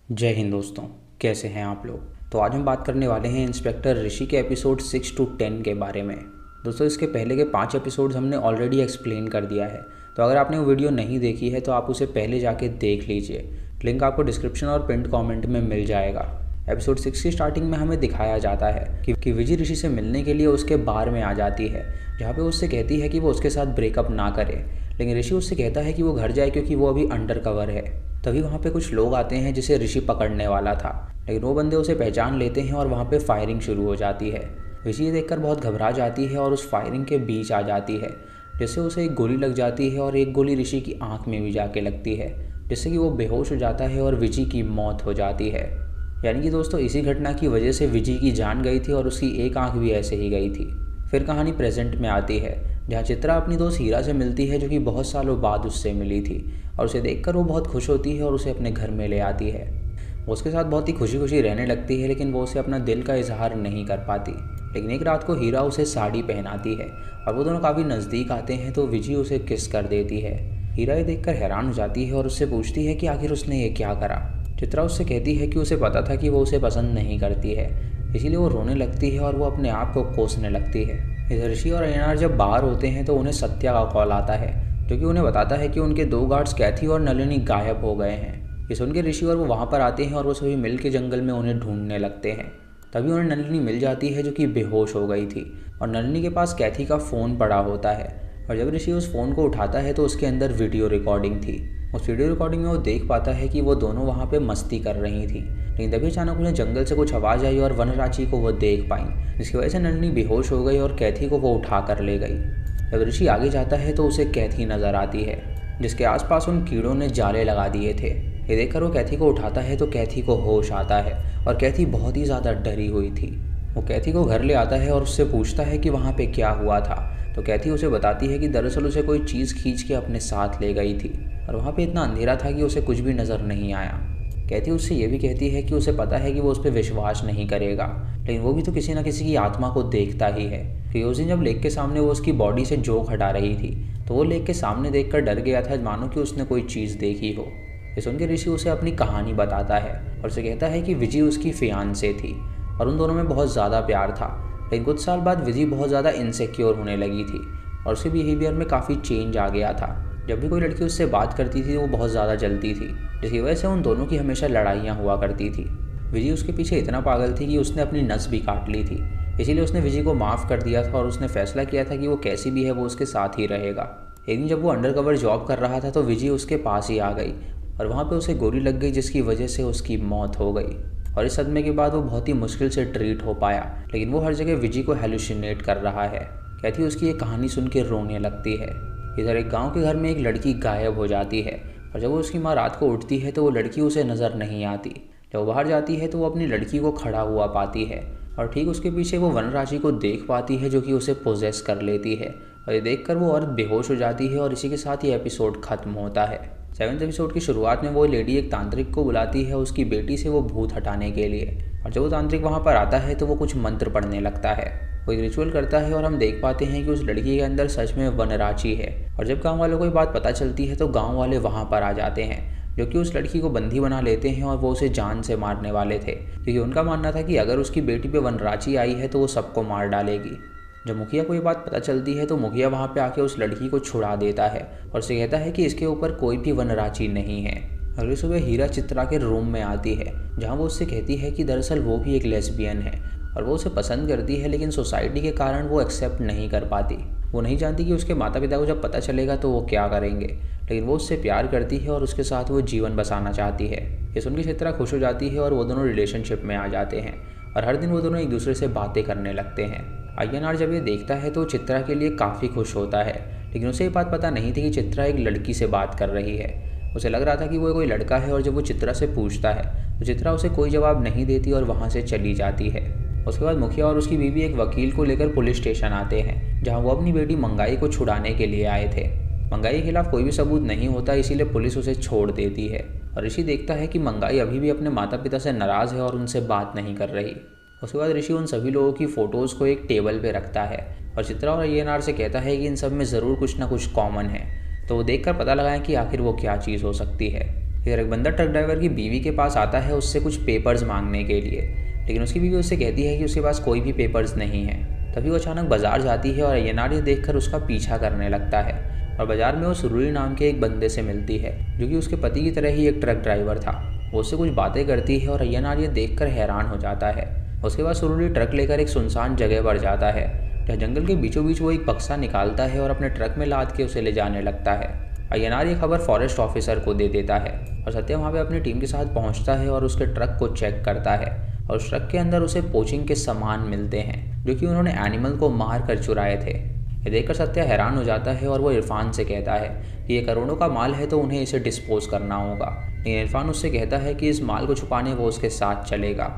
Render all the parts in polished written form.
जय हिंद दोस्तों। कैसे हैं आप लोग। तो आज हम बात करने वाले हैं इंस्पेक्टर ऋषि के एपिसोड 6 to 10 के बारे में। दोस्तों इसके पहले के 5 एपिसोड्स हमने ऑलरेडी एक्सप्लेन कर दिया है, तो अगर आपने वो वीडियो नहीं देखी है तो आप उसे पहले जाके देख लीजिए। लिंक आपको डिस्क्रिप्शन और पिंड कॉमेंट में मिल जाएगा। एपिसोड 6 की स्टार्टिंग में हमें दिखाया जाता है कि विजय ऋषि से मिलने के लिए उसके बार में आ जाती है, जहाँ पे उससे कहती है कि वो उसके साथ ब्रेकअप ना करे, लेकिन ऋषि उससे कहता है कि वो घर जाए क्योंकि वो अभी अंडर कवर है। तभी वहाँ पे कुछ लोग आते हैं जिसे ऋषि पकड़ने वाला था, लेकिन वो बंदे उसे पहचान लेते हैं और वहाँ पे फायरिंग शुरू हो जाती है। ऋषि ये देखकर बहुत घबरा जाती है और उस फायरिंग के बीच आ जाती है, जिससे उसे एक गोली लग जाती है और एक गोली ऋषि की आंख में भी जाके लगती है, जिससे कि वो बेहोश हो जाता है और विजय की मौत हो जाती है। यानी कि दोस्तों इसी घटना की वजह से विजय की जान गई थी और उसकी एक आंख भी ऐसे ही गई थी। फिर कहानी प्रेजेंट में आती है, जहाँ चित्रा अपनी दोस्त हीरा से मिलती है, जो कि बहुत सालों बाद उससे मिली थी, और उसे देखकर वो बहुत खुश होती है और उसे अपने घर में ले आती है। वो उसके साथ बहुत ही खुशी खुशी रहने लगती है, लेकिन वो उसे अपना दिल का इजहार नहीं कर पाती। लेकिन एक रात को हीरा उसे साड़ी पहनाती है और वो दोनों काफ़ी नज़दीक आते हैं, तो विजय उसे किस कर देती है। हीरा ये देखकर हैरान हो जाती है और उससे पूछती है कि आखिर उसने ये क्या करा। चित्रा उससे कहती है कि उसे पता था कि वो उसे पसंद नहीं करती है, इसीलिए वो रोने लगती है और वो अपने आप को कोसने लगती है। इधर ऋषि और अयनार जब बाहर होते हैं तो उन्हें सत्या का कॉल आता है, जो कि उन्हें बताता है कि उनके 2 गार्ड्स कैथी और नलिनी गायब हो गए हैं। ये सुन के ऋषि और वो वहाँ पर आते हैं और वो सभी मिल के जंगल में उन्हें ढूंढने लगते हैं। तभी उन्हें नलिनी मिल जाती है, जो कि बेहोश हो गई थी, और नलिनी के पास कैथी का फ़ोन पड़ा होता है। और जब ऋषि उस फ़ोन को उठाता है तो उसके अंदर वीडियो रिकॉर्डिंग थी। उस वीडियो रिकॉर्डिंग में वो देख पाता है कि वो दोनों वहाँ पे मस्ती कर रही थी, लेकिन तभी अचानक उन्हें जंगल से कुछ आवाज़ आई और वनराची को वो देख पाई, जिसकी वजह से नलिनी बेहोश हो गई और कैथी को वो उठा कर ले गई। जब ऋषि आगे जाता है तो उसे कैथी नज़र आती है, जिसके आसपास उन कीड़ों ने जाले लगा दिए थे। ये देखकर वो कैथी को उठाता है तो कैथी को होश आता है और कैथी बहुत ही ज़्यादा डरी हुई थी। वो कैथी को घर ले आता है और उससे पूछता है कि वहाँ पे क्या हुआ था। तो कैथी उसे बताती है कि दरअसल उसे कोई चीज़ खींच के अपने साथ ले गई थी और वहाँ पे इतना अंधेरा था कि उसे कुछ भी नज़र नहीं आया। कैथी उससे ये भी कहती है कि उसे पता है कि वो उस पर विश्वास नहीं करेगा, लेकिन वो भी तो किसी न किसी की आत्मा को देखता ही है। क्योंकि उस दिन जब लेक के सामने वो उसकी बॉडी से जोक हटा रही थी, तो वो लेक के सामने देखकर डर गया था, मानो कि उसने कोई चीज़ देखी हो। ये सुनकर ऋषि उसे अपनी कहानी बताता है और उसे कहता है कि विजय उसकी फियांसे थी और उन दोनों में बहुत ज़्यादा प्यार था। लेकिन कुछ साल बाद विजय बहुत ज़्यादा इनसिक्योर होने लगी थी और उसके बिहेवियर में काफ़ी चेंज आ गया था। जब भी कोई लड़की उससे बात करती थी वो बहुत ज़्यादा जलती थी, जिसकी वजह से उन दोनों की हमेशा लड़ाइयाँ हुआ करती थी। विजय उसके पीछे इतना पागल थी कि उसने अपनी नस भी काट ली थी, इसीलिए उसने विजय को माफ़ कर दिया था और उसने फैसला किया था कि वो कैसी भी है वो उसके साथ ही रहेगा। एक दिन जब वो अंडरकवर जॉब कर रहा था तो विजय उसके पास ही आ गई और वहाँ पे उसे गोली लग गई, जिसकी वजह से उसकी मौत हो गई। और इस सदमे के बाद वो बहुत ही मुश्किल से ट्रीट हो पाया, लेकिन वो हर जगह विजय को हेलुसिनेट कर रहा है। कहती उसकी ये कहानी सुन के रोने लगती है। इधर एक गांव के घर में एक लड़की गायब हो जाती है और जब वो उसकी माँ रात को उठती है तो वो लड़की उसे नज़र नहीं आती। जब वो बाहर जाती है तो वो अपनी लड़की को खड़ा हुआ पाती है और ठीक उसके पीछे वो वनराजी को देख पाती है, जो कि उसे पोजेस कर लेती है। और ये देखकर वो औरत बेहोश हो जाती है और इसी के साथ ये एपिसोड खत्म होता है। 7वें एपिसोड की शुरुआत में वो लेडी एक तांत्रिक को बुलाती है उसकी बेटी से वो भूत हटाने के लिए, और जब वो तांत्रिक वहाँ पर आता है तो वो कुछ मंत्र पढ़ने लगता है। वो एक रिचुअल करता है और हम देख पाते हैं कि उस लड़की के अंदर सच में वनराची है। और जब गांव वालों को ये बात पता चलती है तो गांव वाले वहाँ पर आ जाते हैं, जो कि उस लड़की को बंदी बना लेते हैं और वो उसे जान से मारने वाले थे, क्योंकि उनका मानना था कि अगर उसकी बेटी पे वनराची आई है तो वो सबको मार डालेगी। जब मुखिया को ये बात पता चलती है तो मुखिया वहाँ पे आके उस लड़की को छुड़ा देता है और उसे कहता है कि इसके ऊपर कोई भी वनराची नहीं है। अगली सुबह हीरा चित्रा के रूम में आती है, जहाँ वो उससे कहती है कि दरअसल वो भी एक लेस्बियन है और वो उसे पसंद करती है, लेकिन सोसाइटी के कारण वो एक्सेप्ट नहीं कर पाती। वो नहीं जानती कि उसके माता पिता को जब पता चलेगा तो वो क्या करेंगे, लेकिन वो उससे प्यार करती है और उसके साथ वो जीवन बसाना चाहती है। ये सुनकर चित्रा खुश हो जाती है और वो दोनों रिलेशनशिप में आ जाते हैं और हर दिन वो दोनों एक दूसरे से बातें करने लगते हैं। अय्यनार जब ये देखता है तो चित्रा के लिए काफ़ी खुश होता है, लेकिन उसे ये बात पता नहीं थी कि चित्रा एक लड़की से बात कर रही है। उसे लग रहा था कि वो कोई लड़का है और जब वो चित्रा से पूछता है तो चित्रा उसे कोई जवाब नहीं देती और वहाँ से चली जाती है। उसके बाद मुखिया और उसकी बीवी एक वकील को लेकर पुलिस स्टेशन आते हैं, जहाँ वो अपनी बेटी मंगाई को छुड़ाने के लिए आए थे। मंगाई के खिलाफ कोई भी सबूत नहीं होता, इसीलिए पुलिस उसे छोड़ देती है और ऋषि देखता है कि मंगाई अभी भी अपने माता पिता से नाराज़ है और उनसे बात नहीं कर रही। उसके बाद ऋषि उन सभी लोगों की फ़ोटोज़ को एक टेबल पे रखता है और चित्रा और अय्यनार से कहता है कि इन सब में ज़रूर कुछ ना कुछ कॉमन है, तो वो देखकर पता लगाएं कि आखिर वो क्या चीज़ हो सकती है। इधर एक बंदा ट्रक ड्राइवर की बीवी के पास आता है उससे कुछ पेपर्स मांगने के लिए, लेकिन उसकी बीवी उससे कहती है कि उसके पास कोई भी पेपर्स नहीं है। तभी वो अचानक बाजार जाती है और अय्यनार ये देखकर उसका पीछा करने लगता है और बाजार में वो सुरुली नाम के एक बंदे से मिलती है जो कि उसके पति की तरह ही एक ट्रक ड्राइवर था। वो उससे कुछ बातें करती है और अय्यनार ये देखकर हैरान हो जाता है। उसके बाद सुरुली ट्रक लेकर एक सुनसान जगह पर जाता है जहाँ जंगल के बीचों बीच वो एक बक्सा निकालता है और अपने ट्रक में लाद के उसे ले जाने लगता है। अय्यनार ये खबर फॉरेस्ट ऑफिसर को दे देता है और सत्या वहाँ पे अपनी टीम के साथ पहुँचता है और उसके ट्रक को चेक करता है और उस ट्रक के अंदर उसे पोचिंग के सामान मिलते हैं जो कि उन्होंने एनिमल को मार कर चुराए थे। ये देखकर सत्या हैरान हो जाता है और वो इरफान से कहता है कि ये करोड़ों का माल है तो उन्हें इसे डिस्पोज करना होगा, लेकिन इरफान उससे कहता है कि इस माल को छुपाने वो उसके साथ चलेगा।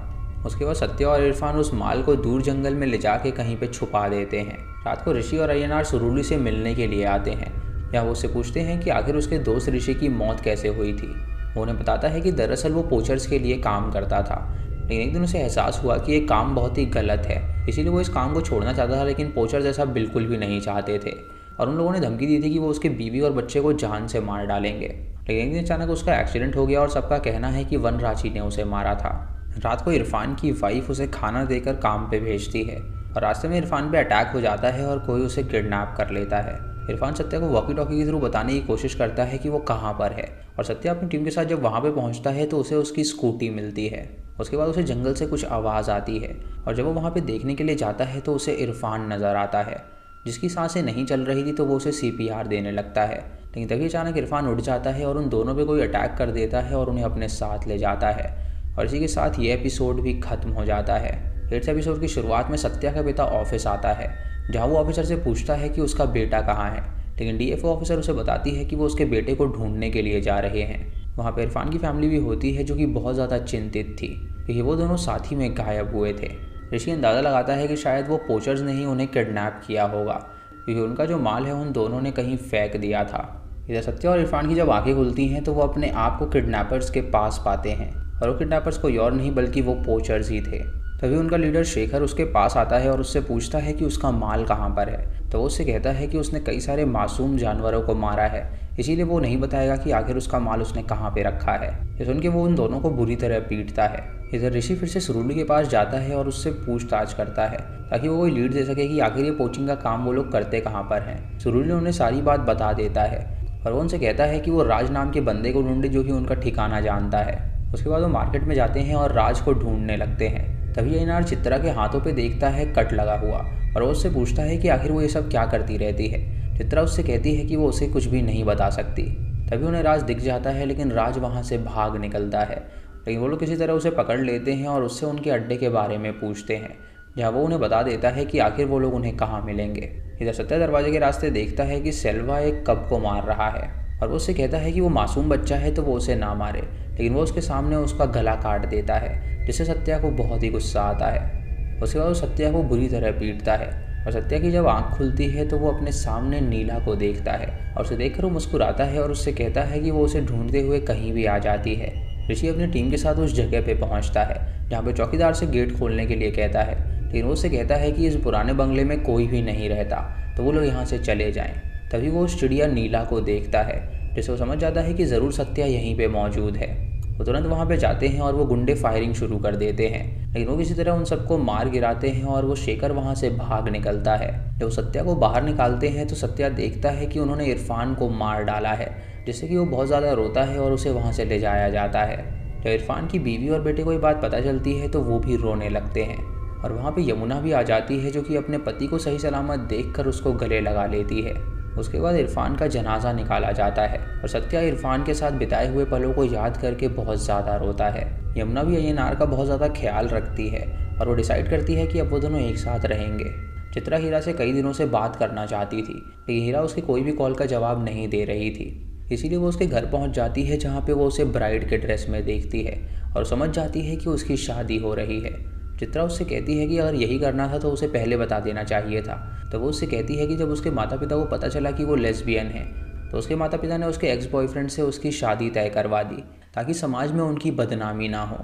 उसके बाद सत्या और इरफान उस माल को दूर जंगल में ले जाके कहीं पे छुपा देते हैं। रात को ऋषि और अय्यनार सुरुली से मिलने के लिए आते हैं। या वो उससे पूछते हैं कि आखिर उसके दोस्त ऋषि की मौत कैसे हुई थी। वो उन्हें बताता है कि दरअसल वो पोचर्स के लिए काम करता था, लेकिन एक दिन उसे एहसास हुआ कि ये काम बहुत ही गलत है, इसीलिए वो इस काम को छोड़ना चाहता था, लेकिन पोचर्स ऐसा बिल्कुल भी नहीं चाहते थे और उन लोगों ने धमकी दी थी कि वो उसके बीवी और बच्चे को जान से मार डालेंगे। लेकिन एक दिन अचानक उसका एक्सीडेंट हो गया और सबका कहना है कि वनराची ने उसे मारा था। रात को इरफान की वाइफ उसे खाना देकर काम पे भेजती है और रास्ते में इरफान पे अटैक हो जाता है और कोई उसे किडनैप कर लेता है। इरफान सत्या को वॉकी टॉकी के थ्रू बताने की कोशिश करता है कि वो कहाँ पर है और सत्या अपनी टीम के साथ जब वहाँ पे पहुँचता है तो उसे उसकी स्कूटी मिलती है। उसके बाद उसे जंगल से कुछ आवाज़ आती है और जब वो वहाँ पे देखने के लिए जाता है तो उसे इरफान नज़र आता है जिसकी सांसें नहीं चल रही थी, तो वो उसे CPR देने लगता है। लेकिन तभी अचानक इरफान उठ जाता है और उन दोनों पे कोई अटैक कर देता है और उन्हें अपने साथ ले जाता है और इसी के साथ ये एपिसोड भी ख़त्म हो जाता है। 8th एपिसोड की शुरुआत में सत्या का पिता ऑफिस आता है जहाँ वो ऑफिसर से पूछता है कि उसका बेटा कहाँ है, लेकिन DFO ऑफिसर उसे बताती है कि वो उसके बेटे को ढूंढने के लिए जा रहे हैं। वहाँ पर इरफान की फैमिली भी होती है जो कि बहुत ज़्यादा चिंतित थी क्योंकि वो दोनों साथ ही में गायब हुए थे। ऋषि अंदाज़ा लगाता है कि शायद वो पोचर्स ने ही उन्हें किडनैप किया होगा क्योंकि उनका जो माल है उन दोनों ने कहीं फेंक दिया था। इधर सत्या और इरफान की जब आंखें खुलती हैं तो वो अपने आप को किडनैपर्स के पास पाते हैं और वो किडनैपर्स कोई और नहीं बल्कि वो पोचर्स ही थे। तभी उनका लीडर शेखर उसके पास आता है और उससे पूछता है कि उसका माल कहाँ पर है। तो वो उससे कहता है कि उसने कई सारे मासूम जानवरों को मारा है, इसीलिए वो नहीं बताएगा कि आखिर उसका माल उसने कहाँ पे रखा है। ये सुन के वो उन दोनों को बुरी तरह पीटता है। इधर ऋषि फिर से सुरुली के पास जाता है और उससे पूछताछ करता है ताकि वो कोई लीड दे सके कि आखिर ये पोचिंग का काम वो लोग करते कहाँ पर हैं। सुरुली उन्हें सारी बात बता देता है और वो उनसे कहता है कि वो राज नाम के बंदे को ढूंढे जो कि उनका ठिकाना जानता है। उसके बाद वो मार्केट में जाते हैं और राज को ढूंढने लगते हैं। तभी अय्यनार चित्रा के हाथों पे देखता है कट लगा हुआ और वो उससे पूछता है कि आखिर वो ये सब क्या करती रहती है। चित्रा उससे कहती है कि वो उसे कुछ भी नहीं बता सकती। तभी उन्हें राज दिख जाता है, लेकिन राज वहाँ से भाग निकलता है, लेकिन वो लोग किसी तरह उसे पकड़ लेते हैं और उससे उनके अड्डे के बारे में पूछते हैं जहाँ वो उन्हें बता देता है कि आखिर वो लोग उन्हें कहाँ मिलेंगे। इधर सत्या दरवाजे के रास्ते देखता है कि सेल्वा एक कब को मार रहा है और वो उससे कहता है कि वो मासूम बच्चा है तो वो उसे ना मारे, लेकिन वो उसके सामने उसका गला काट देता है जिससे सत्या को बहुत ही गुस्सा आता है। उसके बाद वो सत्या को बुरी तरह पीटता है और सत्या की जब आँख खुलती है तो वो अपने सामने नीला को देखता है और उसे देखकर वो मुस्कुराता है और उससे कहता है कि वो उसे ढूंढते हुए कहीं भी आ जाती है। ऋषि अपनी टीम के साथ उस जगह पे पहुंचता है जहाँ पे चौकीदार से गेट खोलने के लिए कहता है, लेकिन वो उससे कहता है कि इस पुराने बंगले में कोई भी नहीं रहता तो वो लोग यहाँ से चले जाएं। तभी वो उस चिड़िया नीला को देखता है जिससे वो समझ जाता है कि ज़रूर सत्या यहीं पे मौजूद है। वो तुरंत वहाँ पे जाते हैं और वो गुंडे फायरिंग शुरू कर देते हैं, लेकिन वो किसी तरह उन सबको मार गिराते हैं और वो शेखर वहाँ से भाग निकलता है। जब सत्या को बाहर निकालते हैं तो सत्या देखता है कि उन्होंने इरफान को मार डाला है, जिससे कि वो बहुत ज़्यादा रोता है और उसे वहाँ से ले जाया जाता है। जब इरफान की बीवी और बेटे को ये बात पता चलती है तो वो भी रोने लगते हैं और वहाँ पे यमुना भी आ जाती है जो कि अपने पति को सही सलामत देखकर उसको गले लगा लेती है। उसके बाद इरफान का जनाजा निकाला जाता है और सत्या इरफान के साथ बिताए हुए पलों को याद करके बहुत ज़्यादा रोता है। यमुना भी अय्यनार का बहुत ज़्यादा ख्याल रखती है और वो डिसाइड करती है कि अब वो दोनों एक साथ रहेंगे। चित्रा हीरा से कई दिनों से बात करना चाहती थी, लेकिन हीरा उसके कोई भी कॉल का जवाब नहीं दे रही थी, इसीलिए वो उसके घर पहुंच जाती है जहाँ पे वो उसे ब्राइड के ड्रेस में देखती है और समझ जाती है कि उसकी शादी हो रही है। चित्रा उससे कहती है कि अगर यही करना था तो उसे पहले बता देना चाहिए था। तो वो उससे कहती है कि जब उसके माता पिता को पता चला कि वो लेस्बियन है तो उसके माता पिता ने उसके एक्स बॉयफ्रेंड से उसकी शादी तय करवा दी ताकि समाज में उनकी बदनामी ना हो।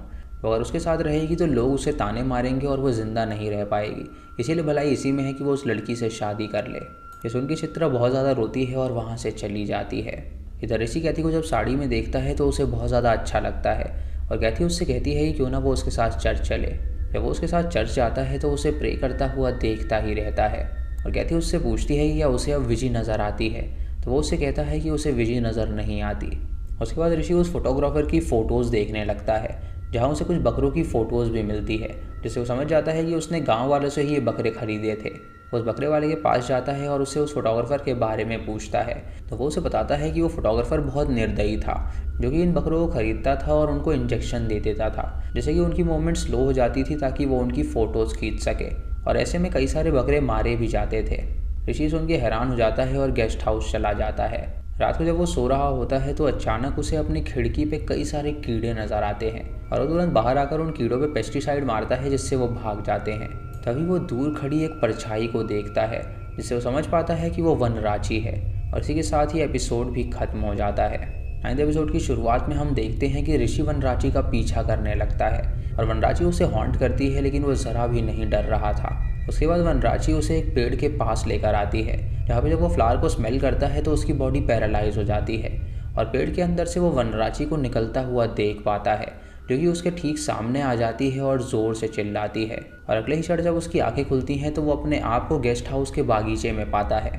वो अगर उसके साथ रहेगी तो लोग उसे ताने मारेंगे और वो ज़िंदा नहीं रह पाएगी, इसीलिए भलाई इसी में है कि वो उस लड़की से शादी कर ले। ये सुन के चित्रा बहुत ज़्यादा रोती है और वहाँ से चली जाती है। इधर ऋषि कैथी को जब साड़ी में देखता है तो उसे बहुत ज़्यादा अच्छा लगता है और कैथी उससे कहती है कि क्यों ना वो उसके साथ चर्च चले। जब वो उसके साथ चर्च जाता है तो उसे प्रे करता हुआ देखता ही रहता है और कैथी उससे पूछती है कि क्या उसे अब विजी नज़र आती है, तो वो उससे कहता है कि उसे विजी नज़र नहीं आती। उसके बाद ऋषि उस फोटोग्राफर की फ़ोटोज़ देखने लगता है जहाँ उसे कुछ बकरों की फ़ोटोज़ भी मिलती है, जिससे वो समझ जाता है कि उसने गाँव वालों से ही ये बकरे खरीदे थे। उस बकरे वाले के पास जाता है और उससे उस फोटोग्राफर के बारे में पूछता है, तो वो उसे बताता है कि वो फोटोग्राफर बहुत निर्दयी था जो कि इन बकरों को खरीदता था और उनको इंजेक्शन दे देता था जिससे कि उनकी मूवमेंट स्लो हो जाती थी ताकि वो उनकी फ़ोटोज़ खींच सके, और ऐसे में कई सारे बकरे मारे भी जाते थे। ऋषि सुन के हैरान हो जाता है और गेस्ट हाउस चला जाता है। रात को जब वो सो रहा होता है तो अचानक उसे अपनी खिड़की पे कई सारे कीड़े नज़र आते हैं और वो तुरंत बाहर आकर उन कीड़ों पे पेस्टिसाइड मारता है जिससे वो भाग जाते हैं। तभी वो दूर खड़ी एक परछाई को देखता है जिससे वो समझ पाता है कि वो वनराची है, और इसी के साथ ही एपिसोड भी खत्म हो जाता है। आइंदे एपिसोड की शुरुआत में हम देखते हैं कि ऋषि वनराची का पीछा करने लगता है और वनराची उसे हॉन्ट करती है, लेकिन वो ज़रा भी नहीं डर रहा था। उसके बाद वनराची उसे एक पेड़ के पास लेकर आती है जहाँ पे जब वो फ्लावर को स्मेल करता है तो उसकी बॉडी पैरालाइज हो जाती है और पेड़ के अंदर से वो वनराची को निकलता हुआ देख पाता है जो कि उसके ठीक सामने आ जाती है और ज़ोर से चिल्लाती है। और अगले ही क्षण जब उसकी आंखें खुलती हैं तो वो अपने आप को गेस्ट हाउस के बागीचे में पाता है।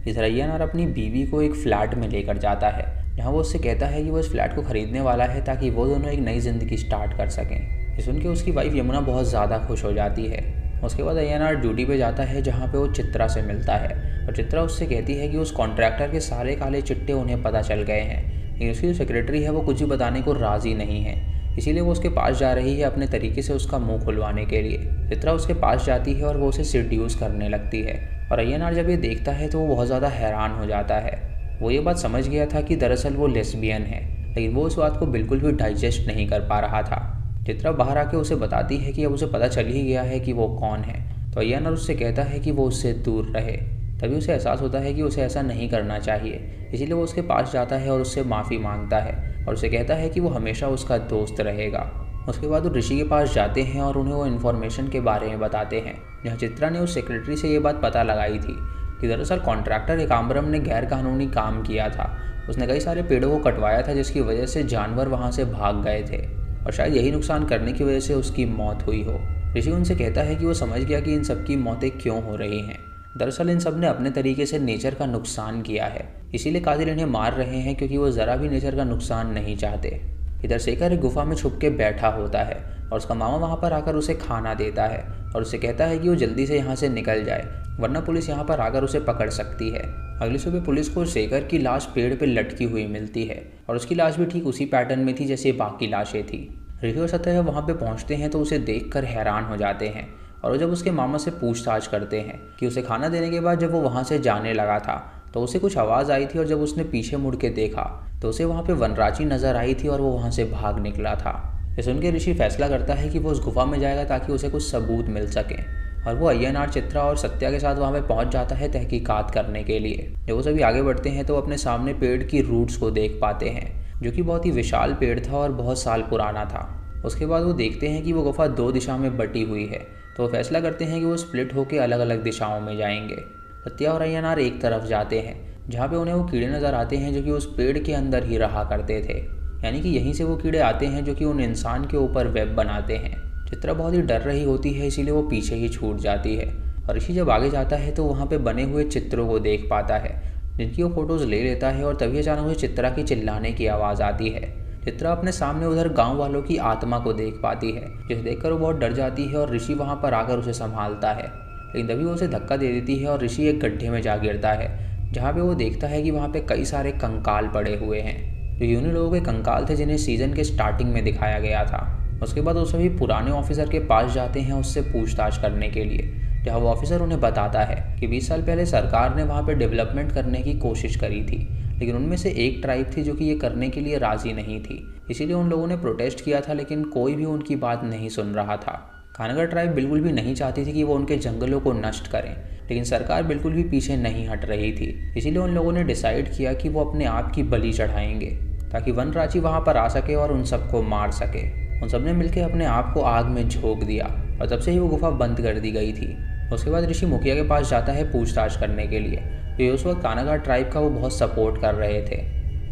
इधर अय्यनार अपनी बीवी को एक फ्लैट में लेकर जाता है जहाँ वो उससे कहता है कि वो इस फ्लैट को खरीदने वाला है ताकि वो दोनों एक नई ज़िंदगी स्टार्ट कर सकें। ये सुन के उसकी वाइफ यमुना बहुत ज़्यादा खुश हो जाती है। उसके बाद अय्यनार ड्यूटी पे जाता है जहाँ पे वो चित्रा से मिलता है और चित्रा उससे कहती है कि उस कॉन्ट्रैक्टर के सारे काले चिट्टे उन्हें पता चल गए हैं, लेकिन उसकी जो सेक्रेटरी है वो कुछ भी बताने को राज़ी नहीं है, इसीलिए वो उसके पास जा रही है अपने तरीके से उसका मुंह खुलवाने के लिए। चित्रा उसके पास जाती है और वो उसे सेड्यूस करने लगती है और अय्यनार जब ये देखता है तो वो बहुत ज़्यादा हैरान हो जाता है। वो ये बात समझ गया था कि दरअसल वो लेस्बियन है, लेकिन वो उस बात को बिल्कुल भी डाइजेस्ट नहीं कर पा रहा था। चित्रा बाहर आके उसे बताती है कि अब उसे पता चल ही गया है कि वो कौन है, तो अय्यनार उससे कहता है कि वो उससे दूर रहे। तभी उसे एहसास होता है कि उसे ऐसा नहीं करना चाहिए, इसीलिए वो उसके पास जाता है और उससे माफ़ी मांगता है और उसे कहता है कि वो हमेशा उसका दोस्त रहेगा। उसके बाद वो ऋषि के पास जाते हैं और उन्हें वो इन्फॉर्मेशन के बारे में बताते हैं जहाँ चित्रा ने उस सेक्रेटरी से ये बात पता लगाई थी कि दरअसल कॉन्ट्रैक्टर एकाम्बरम ने गैर कानूनी काम किया था। उसने कई सारे पेड़ों को कटवाया था जिसकी वजह से जानवर वहाँ से भाग गए थे और शायद यही नुकसान करने की वजह से उसकी मौत हुई हो। ऋषि उनसे कहता है कि वो समझ गया कि इन सब की मौतें क्यों हो रही हैं। दरअसल इन सब ने अपने तरीके से नेचर का नुकसान किया है, इसीलिए कातिल इन्हें मार रहे हैं क्योंकि वो ज़रा भी नेचर का नुकसान नहीं चाहते। इधर शेखर एक गुफा में छुप के बैठा होता है और उसका मामा वहाँ पर आकर उसे खाना देता है और उसे कहता है कि वो जल्दी से यहाँ से निकल जाए वरना पुलिस यहाँ पर आकर उसे पकड़ सकती है। अगली सुबह पुलिस को शेखर की लाश पेड़ पर लटकी हुई मिलती है और उसकी लाश भी ठीक उसी पैटर्न में थी जैसे बाकी लाशें थी। ऋषि और सत्य जब वहाँ पे पहुँचते हैं तो उसे देखकर हैरान हो जाते हैं और वो जब उसके मामा से पूछताछ करते हैं कि उसे खाना देने के बाद जब वो वहाँ से जाने लगा था तो उसे कुछ आवाज़ आई थी और जब उसने पीछे मुड़ के देखा तो उसे वहाँ पे वनराची नज़र आई थी और वो वहाँ से भाग निकला था। ये सुन के ऋषि फैसला करता है कि वो उस गुफा में जाएगा ताकि उसे कुछ सबूत मिल सके और वो अय्यनार, चित्रा और सत्या के साथ वहाँ पे पहुँच जाता है तहकीकात करने के लिए। जब वो सभी आगे बढ़ते हैं तो अपने सामने पेड़ की रूट्स को देख पाते हैं जो कि बहुत ही विशाल पेड़ था और बहुत साल पुराना था। उसके बाद वो देखते हैं कि वो गुफा 2 दिशा में बटी हुई है, तो वो फैसला करते हैं कि वो स्प्लिट होकर अलग अलग दिशाओं में जाएंगे। सत्या और अय्यनार एक तरफ जाते हैं जहाँ पे उन्हें वो कीड़े नज़र आते हैं जो कि उस पेड़ के अंदर ही रहा करते थे, यानी कि यहीं से वो कीड़े आते हैं जो कि उन इंसान के ऊपर वेब बनाते हैं। चित्रा बहुत ही डर रही होती है इसीलिए वो पीछे ही छूट जाती है और ऋषि जब आगे जाता है तो वहाँ पे बने हुए चित्रों को देख पाता है जिनकी वो फोटोज़ ले लेता है और तभी अचानक उसे चित्रा की चिल्लाने की आवाज़ आती है। चित्रा अपने सामने उधर गांव वालों की आत्मा को देख पाती है जिसे देखकर वो बहुत डर जाती है और ऋषि वहाँ पर आकर उसे संभालता है, लेकिन तभी वो उसे धक्का दे देती है और ऋषि एक गड्ढे में जा गिरता है जहाँ पे वो देखता है कि वहाँ पे कई सारे कंकाल पड़े हुए हैं जो यूनी लोगों के कंकाल थे जिन्हें सीज़न के स्टार्टिंग में दिखाया गया था। उसके बाद वो सभी पुराने ऑफिसर के पास जाते हैं उससे पूछताछ करने के लिए, जहाँ वो ऑफिसर उन्हें बताता है कि 20 साल पहले सरकार ने वहाँ पे डेवलपमेंट करने की कोशिश करी थी, लेकिन उनमें से एक ट्राइब थी जो कि ये करने के लिए राज़ी नहीं थी, इसीलिए उन लोगों ने प्रोटेस्ट किया था लेकिन कोई भी उनकी बात नहीं सुन रहा था। कानगर ट्राइब बिल्कुल भी नहीं चाहती थी कि वो उनके जंगलों को नष्ट करें, लेकिन सरकार बिल्कुल भी पीछे नहीं हट रही थी, इसीलिए उन लोगों ने डिसाइड किया कि वो अपने आप की बलि चढ़ाएंगे ताकि वनराची वहाँ पर आ सके और उन सबको मार सके। उन सब ने मिलकर अपने आप को आग में झोंक दिया और तब से ही वो गुफा बंद कर दी गई थी। उसके बाद ऋषि मुखिया के पास जाता है पूछताछ करने के लिए, तो उस वक्त कानागा ट्राइब का वो बहुत सपोर्ट कर रहे थे।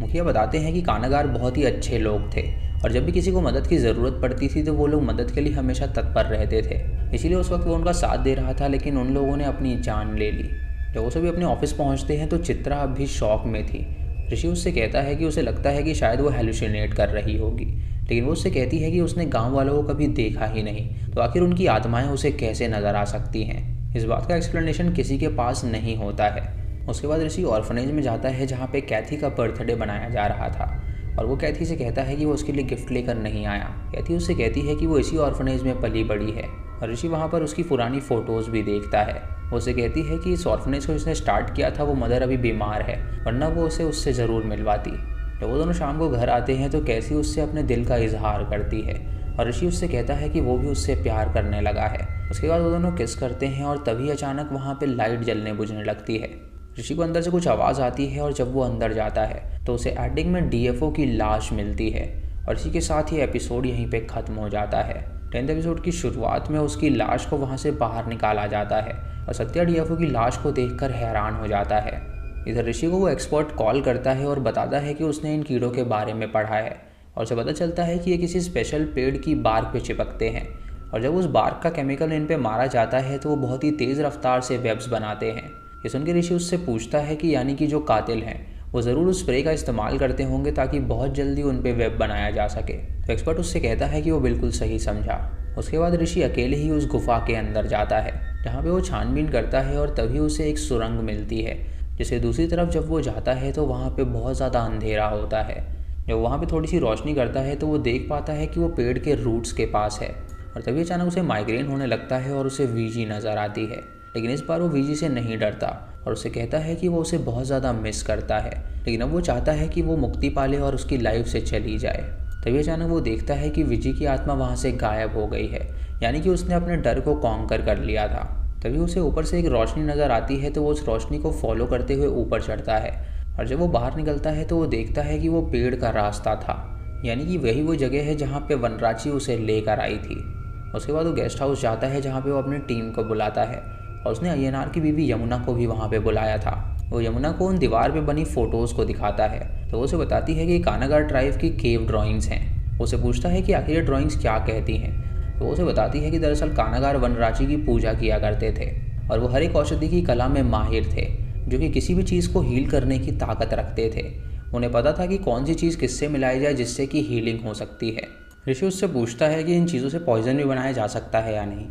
मुखिया बताते हैं कि कानागार बहुत ही अच्छे लोग थे और जब भी किसी को मदद की ज़रूरत पड़ती थी तो वो लोग मदद के लिए हमेशा तत्पर रहते थे। इसीलिए उस वक्त वो उनका साथ दे रहा था, लेकिन उन लोगों ने अपनी जान ले ली। जब वो सभी अपने ऑफिस पहुंचते हैं तो चित्रा अब भी शॉक में थी। ऋषि उससे कहता है कि उसे लगता है कि शायद वो हेलुसिनेट कर रही होगी, लेकिन वो उससे कहती है कि उसने गांव वालों को कभी देखा ही नहीं, तो आखिर उनकी आत्माएं उसे कैसे नज़र आ सकती हैं। इस बात का एक्सप्लेनेशन किसी के पास नहीं होता है। उसके बाद ऋषि ऑर्फनेज में जाता है जहाँ पे कैथी का बर्थडे बनाया जा रहा था और वो कैथी से कहता है कि वो उसके लिए गिफ्ट लेकर नहीं आया। कैथी उससे कहती है कि वो इसी ऑर्फनेज में पली बड़ी है और ऋषि वहाँ पर उसकी पुरानी फ़ोटोज़ भी देखता है। वो उससे कहती है कि इस ऑर्फनेज को जिसने स्टार्ट किया था वो मदर अभी बीमार है, वरना वो उसे उससे ज़रूर मिलवाती। जब वो दोनों शाम को घर आते हैं तो कैथी उससे अपने दिल का इजहार करती है और ऋषि उससे कहता है कि वो भी उससे प्यार करने लगा है। उसके बाद वो दोनों किस करते हैं और तभी अचानक वहाँ पे लाइट जलने बुझने लगती है। ऋषि को अंदर से कुछ आवाज़ आती है और जब वो अंदर जाता है तो उसे एडिंग में डीएफओ की लाश मिलती है और इसी के साथ ही एपिसोड यहीं पे ख़त्म हो जाता है। 10th एपिसोड की शुरुआत में उसकी लाश को वहाँ से बाहर निकाला जाता है और सत्या डीएफओ की लाश को देखकर हैरान हो जाता है। इधर ऋषि को वो एक्सपर्ट कॉल करता है और बताता है कि उसने इन कीड़ों के बारे में पढ़ा है और उसे पता चलता है कि ये किसी स्पेशल पेड़ की बार्क पे चिपकते हैं और जब उस बार्क का केमिकल इन पे मारा जाता है तो वो बहुत ही तेज़ रफ्तार से वेब्स बनाते हैं। ये सुन के ऋषि उससे पूछता है कि यानी कि जो कातिल हैं वो ज़रूर उस स्प्रे का इस्तेमाल करते होंगे ताकि बहुत जल्दी उन पे वेब बनाया जा सके। तो एक्सपर्ट उससे कहता है कि वो बिल्कुल सही समझा। उसके बाद ऋषि अकेले ही उस गुफा के अंदर जाता है जहाँ पे वो छानबीन करता है और तभी उसे एक सुरंग मिलती है, जिससे दूसरी तरफ जब वो जाता है तो वहाँ पे बहुत ज़्यादा अंधेरा होता है। जब वहाँ पे थोड़ी सी रोशनी करता है तो वो देख पाता है कि वो पेड़ के रूट्स के पास है और तभी अचानक उसे माइग्रेन होने लगता है और उसे वीजी नज़र आती है। लेकिन इस बार वो वीजी से नहीं डरता और उसे कहता है कि वो उसे बहुत ज़्यादा मिस करता है, लेकिन अब वो चाहता है कि वो मुक्ति पाले और उसकी लाइफ से चली जाए। तभी अचानक वो देखता है कि विजी की आत्मा वहाँ से गायब हो गई है, यानी कि उसने अपने डर को कॉन्कर कर लिया था। तभी उसे ऊपर से एक रोशनी नज़र आती है तो वो उस रोशनी को फॉलो करते हुए ऊपर चढ़ता है और जब वो बाहर निकलता है तो वो देखता है कि वो पेड़ का रास्ता था, यानी कि वही वो जगह है जहाँ पे वनराची उसे लेकर आई थी। उसके बाद वो गेस्ट हाउस जाता है जहाँ पे वो अपनी टीम को बुलाता है और उसने अय्यनार की बीवी यमुना को भी वहाँ पे बुलाया था। वो यमुना को उन दीवार पे बनी फ़ोटोज़ को दिखाता है तो वो उसे बताती है कि कानागार ट्राइब की केव ड्राइंग्स हैं। वो उसे पूछता है कि आखिर ये ड्राइंग्स क्या कहती हैं, तो वो उसे बताती है कि दरअसल कानागार वनराची की पूजा किया करते थे और वो हर एक औषधि की कला में माहिर थे, जो कि किसी भी चीज़ को हील करने की ताकत रखते थे। उन्हें पता था कि कौन सी चीज़ किससे मिलाई जाए जिससे कि हीलिंग हो सकती है। ऋषि उससे पूछता है कि इन चीज़ों से पॉइजन भी बनाया जा सकता है या नहीं,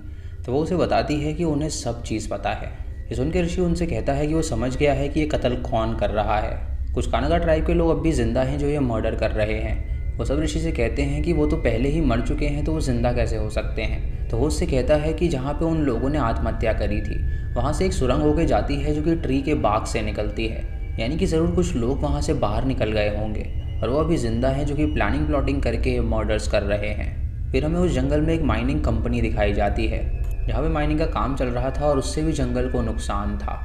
तो वो उसे बताती है कि उन्हें सब चीज़ पता है। ये सुनकर ऋषि उनसे कहता है कि वो समझ गया है कि ये कत्ल कौन कर रहा है। कुछ कानागा ट्राइब के लोग अब भी ज़िंदा हैं जो ये मर्डर कर रहे हैं। वो सब ऋषि से कहते हैं कि वो तो पहले ही मर चुके हैं तो वो ज़िंदा कैसे हो सकते हैं। तो वो उससे कहता है कि जहाँ पे उन लोगों ने आत्महत्या करी थी वहाँ से एक सुरंग होकर जाती है जो कि ट्री के बाग से निकलती है, यानी कि ज़रूर कुछ लोग वहाँ से बाहर निकल गए होंगे और वो अभी ज़िंदा हैं जो कि प्लानिंग प्लॉटिंग करके मर्डर्स कर रहे हैं। फिर हमें उस जंगल में एक माइनिंग कंपनी दिखाई जाती है जहाँ पे माइनिंग का काम चल रहा था और उससे भी जंगल को नुकसान था।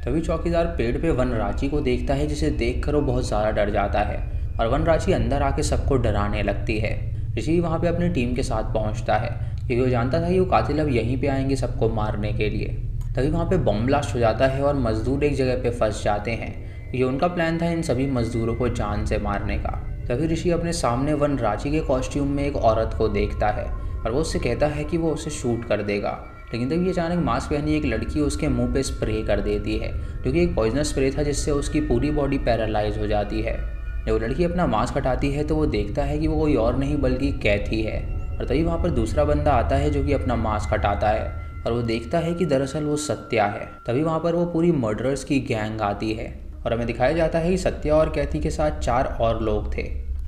तभी चौकीदार पेड़ पे वनराची को देखता है जिसे देखकर वो बहुत ज़्यादा डर जाता है और वनराची अंदर आके सबको डराने लगती है। ऋषि वहाँ पे अपनी टीम के साथ पहुँचता है क्योंकि वो जानता था कि वो कातिल अब यहीं पे आएंगे सबको मारने के लिए। तभी वहाँ पे बम ब्लास्ट हो जाता है और मजदूर एक जगह पे फंस जाते हैं क्योंकि उनका प्लान था इन सभी मजदूरों को जान से मारने का। तभी ऋषि अपने सामने वनराची के कॉस्ट्यूम में एक औरत को देखता है और वो उससे कहता है कि वो उसे शूट कर देगा, लेकिन तभी अचानक मास्क पहनी एक लड़की उसके मुंह पे स्प्रे कर देती है जो कि एक पॉइजनस स्प्रे था जिससे उसकी पूरी बॉडी पैरालाइज हो जाती है। जब वो लड़की अपना मास्क हटाती है तो वो देखता है कि वो कोई और नहीं बल्कि कैथी है और तभी वहाँ पर दूसरा बंदा आता है जो कि अपना मास्क हटाता है और वो देखता है कि दरअसल वो सत्या है। तभी वहाँ पर वो पूरी मर्डरर्स की गैंग आती है और हमें दिखाया जाता है कि सत्या और कैथी के साथ 4 और लोग थे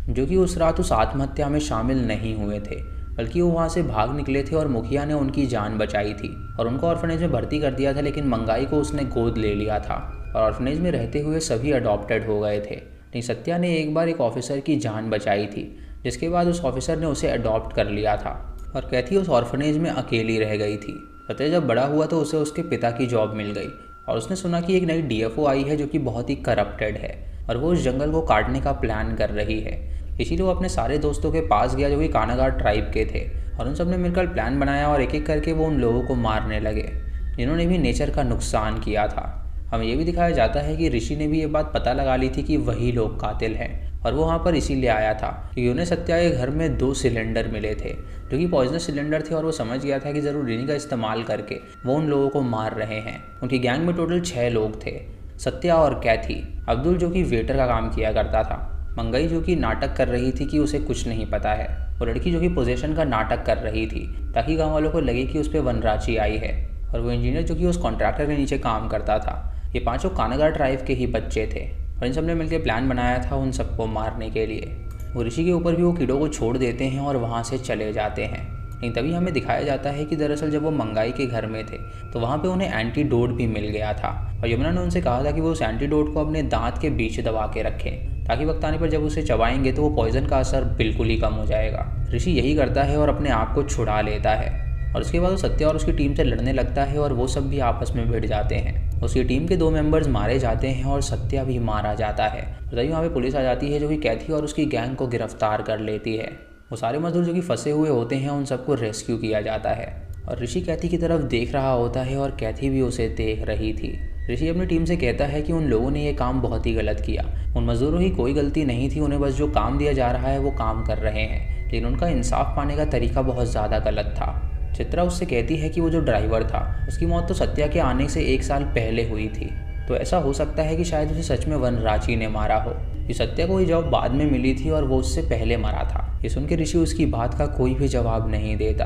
जो कि उस रात उस आत्महत्या में शामिल नहीं हुए थे, बल्कि वो वहाँ से भाग निकले थे और मुखिया ने उनकी जान बचाई थी और उनको ऑर्फनेज में भर्ती कर दिया था, लेकिन मंगाई को उसने गोद ले लिया था और ऑर्फनेज में रहते हुए सभी अडॉप्टेड हो गए थे। लेकिन सत्या ने एक बार एक ऑफिसर की जान बचाई थी जिसके बाद उस ऑफिसर ने उसे अडॉप्ट कर लिया था और कैथी उस ऑर्फनेज में अकेली रह गई थी। सत्या जब बड़ा हुआ तो उसे उसके पिता की जॉब मिल गई और उसने सुना कि एक नई डीएफओ आई है जो कि बहुत ही करप्टेड है और वो उस जंगल को काटने का प्लान कर रही है। इसीलिए वो अपने सारे दोस्तों के पास गया जो कि कानागार ट्राइब के थे और उन सब ने मिलकर प्लान बनाया और एक एक करके वो उन लोगों को मारने लगे जिन्होंने भी नेचर का नुकसान किया था। हमें ये भी दिखाया जाता है कि ऋषि ने भी ये बात पता लगा ली थी कि वही लोग कातिल हैं और वो वहाँ पर इसीलिए आया था क्योंकि उन्हें सत्या के घर में 2 सिलेंडर मिले थे जो कि पॉइजनस सिलेंडर थे और वो समझ गया था कि ज़रूर इन्हीं का इस्तेमाल करके वो उन लोगों को मार रहे हैं। उनकी गैंग में टोटल 6 लोग थे, सत्या और कैथी, अब्दुल जो कि वेटर का काम किया करता था, मंगई जो कि नाटक कर रही थी कि उसे कुछ नहीं पता है, और लड़की जो कि पोजेशन का नाटक कर रही थी ताकि गाँव वालों को लगे कि उस पर वनराची आई है, और वो इंजीनियर जो कि उस कॉन्ट्रैक्टर के नीचे काम करता था। ये 5 कानागार ट्राइब के ही बच्चे थे और इन सब ने मिलकर प्लान बनाया था उन सबको मारने के लिए। वो ऋषि के ऊपर भी वो कीड़ों को छोड़ देते हैं और वहाँ से चले जाते हैं। लेकिन तभी हमें दिखाया जाता है कि दरअसल जब वो मंगाई के घर में थे तो वहाँ पे उन्हें एंटीडोट भी मिल गया था और यमुना ने उनसे कहा था कि वो उस एंटीडोट को अपने दांत के बीच दबा के रखें ताकि वक्त आने पर जब उसे चबाएंगे तो वो पॉइजन का असर बिल्कुल ही कम हो जाएगा। ऋषि यही करता है और अपने आप को छुड़ा लेता है और उसके बाद वो सत्या और उसकी टीम से लड़ने लगता है और वो सब भी आपस में भिड़ जाते हैं। उसकी टीम के 2 मेंबर्स मारे जाते हैं और सत्या भी मारा जाता है। तभी वहाँ पे पुलिस आ जाती है जो कि कैथी और उसकी गैंग को गिरफ्तार कर लेती है। वो सारे मजदूर जो कि फंसे हुए होते हैं उन सबको रेस्क्यू किया जाता है और ऋषि कैथी की तरफ देख रहा होता है और कैथी भी उसे देख रही थी। ऋषि अपनी टीम से कहता है कि उन लोगों ने ये काम बहुत ही गलत किया, उन मजदूरों की कोई गलती नहीं थी, उन्हें बस जो काम दिया जा रहा है वो काम कर रहे हैं, लेकिन उनका इंसाफ पाने का तरीका बहुत ज़्यादा गलत था। चित्रा उससे कहती है कि वो जो ड्राइवर था उसकी मौत तो सत्या के आने से 1 साल पहले हुई थी, तो ऐसा हो सकता है कि शायद उसे सच में वनराची ने मारा हो। कि सत्या को ये जवाब बाद में मिली थी और वो उससे पहले मरा था। ये सुन के ऋषि उसकी बात का कोई भी जवाब नहीं देता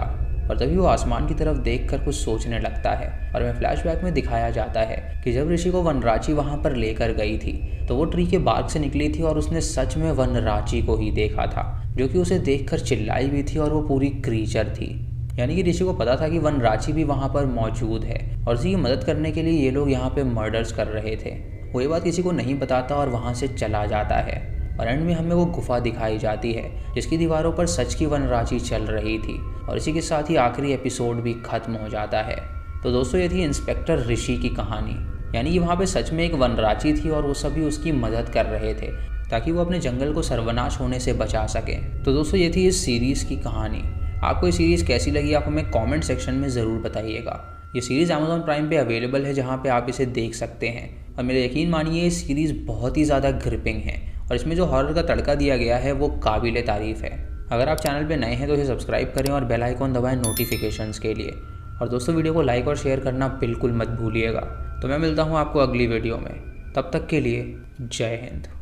और तभी वो आसमान की तरफ देखकर कुछ सोचने लगता है और हमें फ्लैशबैक में दिखाया जाता है कि जब ऋषि को वनराची वहाँ पर लेकर गई थी तो वो ट्री के बार्क से निकली थी और उसने सच में वनराची को ही देखा था जो कि उसे देखकर चिल्लाई भी थी और वो पूरी क्रीचर थी। यानी कि ऋषि को पता था कि वनराची भी वहाँ पर मौजूद है और उसी की मदद करने के लिए ये लोग यहाँ पे मर्डर्स कर रहे थे। वो ये बात किसी को नहीं बताता और वहाँ से चला जाता है और एंड में हमें वो गुफा दिखाई जाती है जिसकी दीवारों पर सच की वनराची चल रही थी और इसी के साथ ही आखिरी एपिसोड भी खत्म हो जाता है। तो दोस्तों ये थी इंस्पेक्टर ऋषि की कहानी, यानी कि वहाँ पे सच में एक वनराची थी और वो सभी उसकी मदद कर रहे थे ताकि वो अपने जंगल को सर्वनाश होने से बचा सके। तो दोस्तों ये थी इस सीरीज़ की कहानी। आपको ये सीरीज़ कैसी लगी आप हमें कमेंट सेक्शन में ज़रूर बताइएगा। ये सीरीज़ Amazon प्राइम पे अवेलेबल है जहाँ पे आप इसे देख सकते हैं और मेरा यकीन मानिए ये सीरीज़ बहुत ही ज़्यादा ग्रिपिंग है और इसमें जो हॉरर का तड़का दिया गया है वो काबिल तारीफ़ है। अगर आप चैनल पे नए हैं तो इसे सब्सक्राइब करें और बेल आइकॉन दबाएं नोटिफिकेशंस के लिए। और दोस्तों वीडियो को लाइक और शेयर करना बिल्कुल मत भूलिएगा। तो मैं मिलता हूँ आपको अगली वीडियो में, तब तक के लिए जय हिंद।